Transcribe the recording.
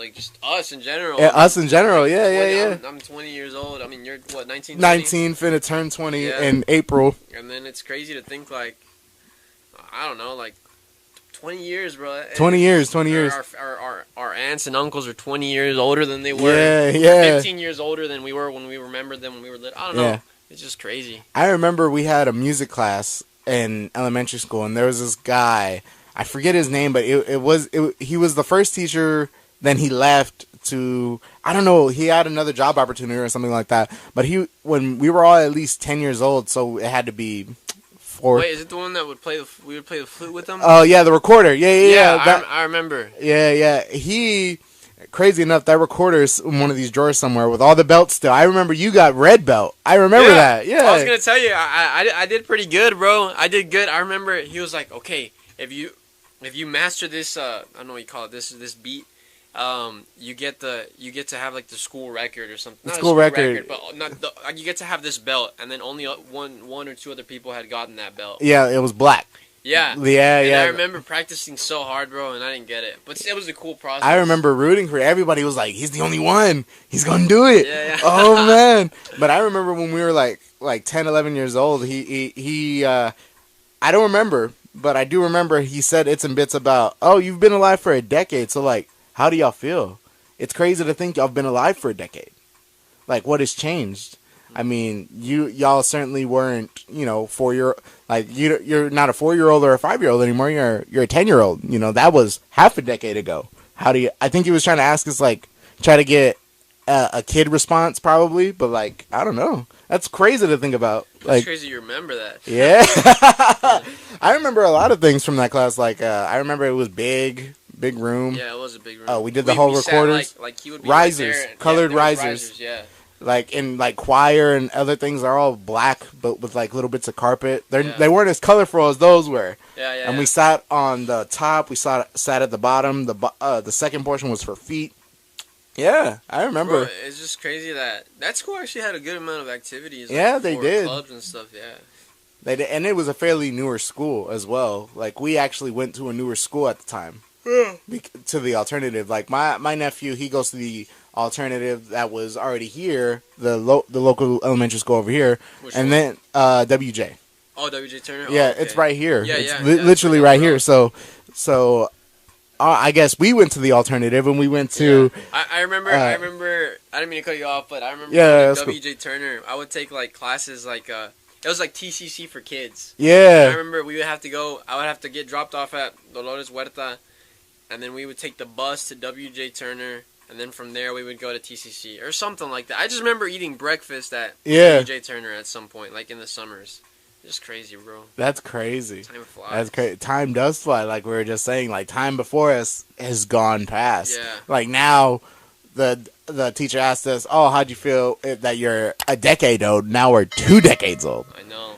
like just us in general. Yeah, us in general. Yeah. I'm 20 years old. I mean, you're what, 19? 19, finna turn 20 in April. And then it's crazy to think like, I don't know, like 20 years, bro. 20 years. Our aunts and uncles are 20 years older than they were. Yeah. 15 years older than we were when we remembered them when we were little. I don't know. It's just crazy. I remember we had a music class in elementary school, and there was this guy. I forget his name, but he was the first teacher. Then he left to, I don't know, he had another job opportunity or something like that. But when we were all at least 10 years old, so it had to be 4. Wait, is it the one that we would play the flute with him? Oh, yeah, the recorder. Yeah. I remember. Yeah. Crazy enough, that recorder's in one of these drawers somewhere with all the belts still. I remember you got red belt. I remember that. Yeah. I was going to tell you, I did pretty good, bro. I did good. I remember he was like, okay, if you master this, I don't know what you call it, this beat, you get to have like the school record or something. Not school record, but you get to have this belt, and then only one or two other people had gotten that belt. Yeah, it was black. Yeah. And I remember practicing so hard, bro, and I didn't get it. But it was a cool process. I remember rooting for it. Everybody was like, he's the only one. He's going to do it. Yeah. Oh, man. But I remember when we were like 10, 11 years old, he I don't remember, but I do remember he said it's and bits about, oh, you've been alive for a decade. So, like, how do y'all feel? It's crazy to think y'all been alive for a decade. Like, what has changed? I mean, y'all certainly weren't, 4-year, like you're not a 4-year-old or a 5-year-old anymore. You're a 10-year-old. That was half a decade ago. I think he was trying to ask us, like, try to get a kid response probably, but like, I don't know. That's crazy to think about. That's crazy you remember that. Yeah. I remember a lot of things from that class. Like, I remember it was big room. Yeah, it was a big room. Oh, we did the whole recorders. Like he would be risers, right there, colored risers. Yeah. Like in like choir and other things are all black, but with like little bits of carpet. They weren't as colorful as those were. Yeah. And we sat on the top. We sat at the bottom. The second portion was for feet. Yeah, I remember. Bro, it's just crazy that school actually had a good amount of activities. Like, yeah, they did. Clubs and stuff. Yeah. They did, and it was a fairly newer school as well. Like we actually went to a newer school at the time. To the alternative. Like my nephew, he goes to the alternative that was already here, the local elementary school over here. Which and one? Then WJ. Oh, WJ Turner. Yeah, okay. It's right here. Yeah, it's literally right here. So I guess we went to the alternative and we went to. Yeah. I remember. I didn't mean to cut you off, but I remember. WJ cool. Turner. I would take like classes like it was like TCC for kids. Yeah. I remember we would have to go. I would have to get dropped off at Dolores Huerta. And then we would take the bus to WJ Turner, and then from there we would go to TCC or something like that. I just remember eating breakfast at WJ Turner at some point, like in the summers. Just crazy, bro. That's crazy. Time flies. That's crazy. Time does fly, like we were just saying. Like time before us has gone past. Yeah. Like now, the teacher asked us, "Oh, how'd you feel that you're a decade old? Now we're 2 decades old." I know.